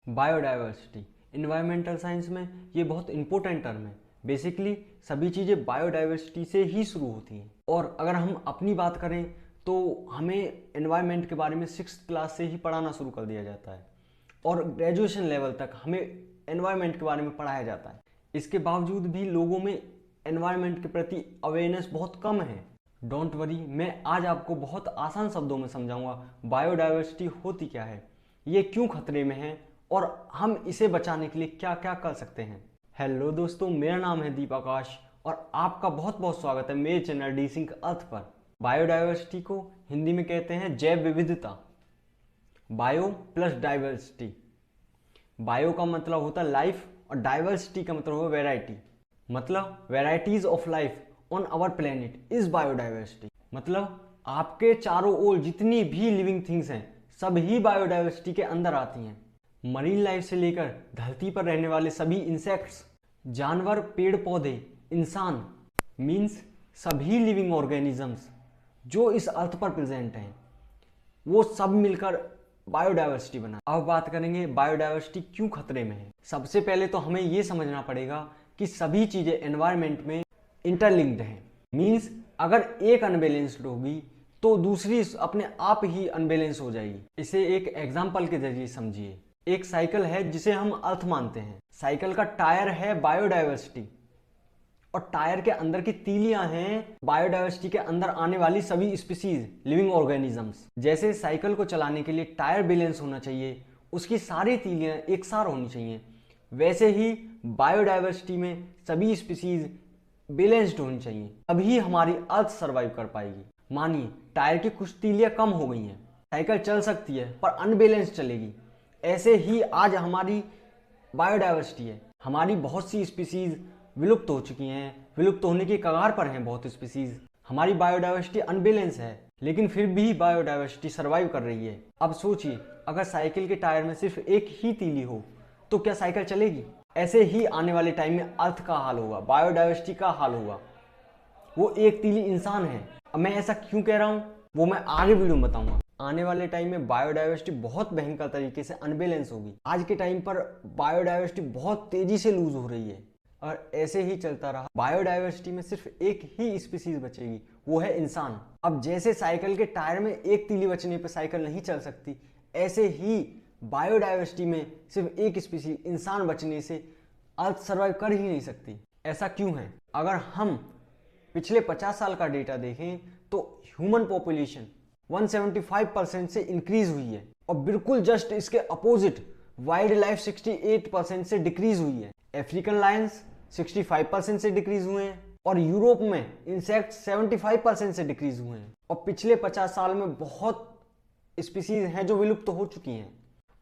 Biodiversity environmental science में ये बहुत इंपॉर्टेंट टर्म है। बेसिकली सभी चीज़ें बायोडाइवर्सिटी से ही शुरू होती हैं। और अगर हम अपनी बात करें तो हमें एनवायरनमेंट के बारे में 6th क्लास से ही पढ़ाना शुरू कर दिया जाता है और ग्रेजुएशन लेवल तक हमें एनवायरनमेंट के बारे में पढ़ाया जाता है। इसके बावजूद भी लोगों में एनवायरनमेंट के प्रति अवेयरनेस बहुत कम है। डोंट वरी, मैं आज आपको बहुत आसान शब्दों में समझाऊंगा बायोडाइवर्सिटी होती क्या है, ये क्यों खतरे में है और हम इसे बचाने के लिए क्या क्या कर सकते हैं। हेलो दोस्तों, मेरा नाम है दीप आकाश और आपका बहुत बहुत स्वागत है मेरे चैनल डी सिंक अर्थ पर। बायोडाइवर्सिटी को हिंदी में कहते हैं जैव विविधता। Bio plus diversity. बायो का मतलब होता है लाइफ और डाइवर्सिटी का मतलब होता है वेराइटी। मतलब varieties of life on our planet is biodiversity. मतलब आपके चारों ओर जितनी भी लिविंग थिंग्स हैं सब ही बायोडाइवर्सिटी के अंदर आती हैं। मरीन लाइफ से लेकर धरती पर रहने वाले सभी इंसेक्ट्स, जानवर, पेड़ पौधे, इंसान मीन्स सभी लिविंग ऑर्गेनिजम्स जो इस अर्थ पर प्रेजेंट हैं वो सब मिलकर बायोडाइवर्सिटी बना। अब बात करेंगे बायोडाइवर्सिटी क्यों खतरे में है। सबसे पहले तो हमें ये समझना पड़ेगा कि सभी चीजें एनवायरनमेंट में इंटरलिंक्ड हैं। मीन्स अगर एक अनबैलेंस्ड होगी तो दूसरी अपने आप ही अनबैलेंस हो जाएगी। इसे एक एग्जाम्पल के जरिए समझिए। एक साइकिल है जिसे हम अर्थ मानते हैं। साइकिल का टायर है बायोडाइवर्सिटी और टायर के अंदर की तीलियां हैं बायोडाइवर्सिटी के अंदर आने वाली सभी स्पीसीज, लिविंग ऑर्गेनिजम्स। जैसे साइकिल को चलाने के लिए टायर बैलेंस होना चाहिए, उसकी सारी तीलियां एक सार होनी चाहिए, वैसे ही बायोडाइवर्सिटी में सभी स्पीसीज बैलेंस्ड होनी चाहिए, तभी हमारी अर्थ सर्वाइव कर पाएगी। मानिए टायर की कुछ तीलियां कम हो गई हैं, साइकिल चल सकती है पर अनबैलेंस चलेगी। ऐसे ही आज हमारी बायोडाइवर्सिटी है। हमारी बहुत सी स्पीसीज विलुप्त हो चुकी हैं, विलुप्त होने की कगार पर हैं बहुत स्पीसीज। हमारी बायोडाइवर्सिटी अनबैलेंस है लेकिन फिर भी बायोडाइवर्सिटी सर्वाइव कर रही है। अब सोचिए अगर साइकिल के टायर में सिर्फ एक ही तीली हो तो क्या साइकिल चलेगी? ऐसे ही आने वाले टाइम में अर्थ का हाल होगा, बायोडाइवर्सिटी का हाल होगा। वो एक तीली इंसान है। अब मैं ऐसा क्यों कह रहा हूँ वो मैं आगे वीडियो में बताऊंगा। आने वाले टाइम में बायोडाइवर्सिटी बहुत भयंकर तरीके से अनबैलेंस होगी। आज के टाइम पर बायोडाइवर्सिटी बहुत तेजी से लूज हो रही है और ऐसे ही चलता रहा बायोडाइवर्सिटी में सिर्फ एक ही स्पीसीज बचेगी, वो है इंसान। अब जैसे साइकिल के टायर में एक तीली बचने पर साइकिल नहीं चल सकती, ऐसे ही बायोडाइवर्सिटी में सिर्फ एक स्पीसीज इंसान बचने से अर्थ सर्वाइव कर ही नहीं सकती। ऐसा क्यों है? अगर हम पिछले 50 साल का डेटा देखें तो ह्यूमन पॉपुलेशन 175% से इंक्रीज हुई है और बिल्कुल जस्ट इसके अपोजिट वाइल्ड लाइफ 68% से डिक्रीज हुई है। अफ्रीकन लायंस 65% से डिक्रीज हुए हैं और यूरोप में इंसेक्ट 75% से डिक्रीज हुए हैं। और पिछले 50 साल में बहुत स्पीसीज हैं जो विलुप्त हो चुकी हैं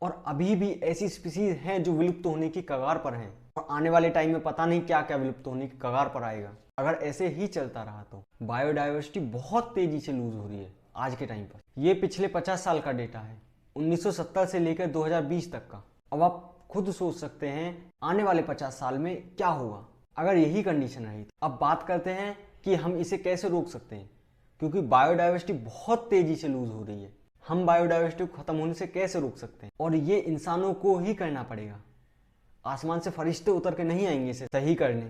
और अभी भी ऐसी स्पीसीज हैं जो विलुप्त होने की कगार पर हैं और आने वाले टाइम में पता नहीं क्या क्या विलुप्त होने की कगार पर आएगा। अगर ऐसे ही चलता रहा तो बायोडाइवर्सिटी बहुत तेजी से लूज हो रही है आज के टाइम पर। ये पिछले 50 साल का डेटा है, 1970 से लेकर 2020 तक का। अब आप खुद सोच सकते हैं आने वाले 50 साल में क्या होगा अगर यही कंडीशन रही। अब बात करते हैं कि हम इसे कैसे रोक सकते हैं, क्योंकि बायोडाइवर्सिटी बहुत तेजी से लूज हो रही है। हम बायोडाइवर्सिटी को खत्म होने से कैसे रोक सकते हैं? और ये इंसानों को ही करना पड़ेगा। आसमान से फरिश्ते उतर के नहीं आएंगे इसे सही करने,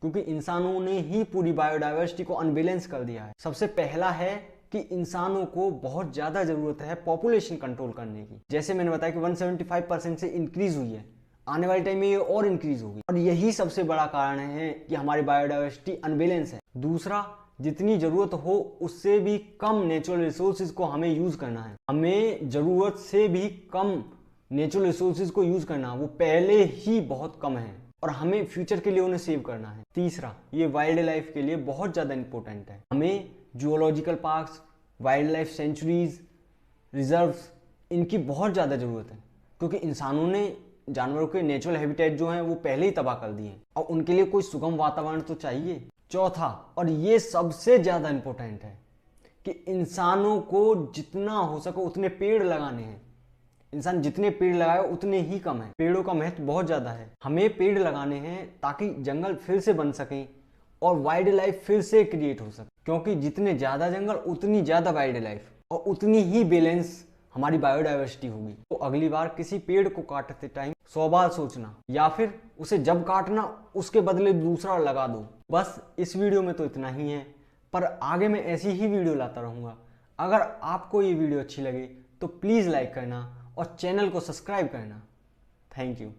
क्योंकि इंसानों ने ही पूरी बायोडाइवर्सिटी को अनबैलेंस कर दिया है। सबसे पहला है कि इंसानों को बहुत ज्यादा जरूरत है पॉपुलेशन कंट्रोल करने की। जैसे मैंने बताया कि 175% से इंक्रीज हुई है, आने वाले टाइम में ये और इंक्रीज होगी और यही सबसे बड़ा कारण है कि हमारी बायोडाइवर्सिटी अनबैलेंस है। दूसरा, जितनी जरूरत हो उससे भी कम नेचुरल रिसोर्सेज को हमें यूज करना है। हमें जरूरत से भी कम नेचुरल रिसोर्सेज को यूज करना है, वो पहले ही बहुत कम है और हमें फ्यूचर के लिए उन्हें सेव करना है। तीसरा, ये वाइल्ड लाइफ के लिए बहुत ज्यादा इंपॉर्टेंट है। हमें zoological parks, wild life sanctuaries, reserves, इनकी बहुत ज़्यादा ज़रूरत है, क्योंकि इंसानों ने जानवरों के नेचुरल हैबिटेट जो हैं वो पहले ही तबाह कर दिए हैं और उनके लिए कोई सुगम वातावरण तो चाहिए। चौथा, और ये सबसे ज़्यादा इंपॉर्टेंट है, कि इंसानों को जितना हो सके उतने पेड़ लगाने हैं। इंसान जितने पेड़ लगाए उतने ही कम है। पेड़ों का महत्व बहुत ज़्यादा है। हमें पेड़ लगाने हैं ताकि जंगल फिर से बन सकें और वाइल्ड लाइफ फिर से क्रिएट हो सके, क्योंकि जितने ज़्यादा जंगल उतनी ज़्यादा वाइल्ड लाइफ और उतनी ही बैलेंस हमारी बायोडाइवर्सिटी होगी। तो अगली बार किसी पेड़ को काटते टाइम 100 बार सोचना, या फिर उसे जब काटना उसके बदले दूसरा लगा दो। बस इस वीडियो में तो इतना ही है, पर आगे मैं ऐसी ही वीडियो लाता रहूँगा। अगर आपको ये वीडियो अच्छी लगे तो प्लीज़ लाइक करना और चैनल को सब्सक्राइब करना। Thank you.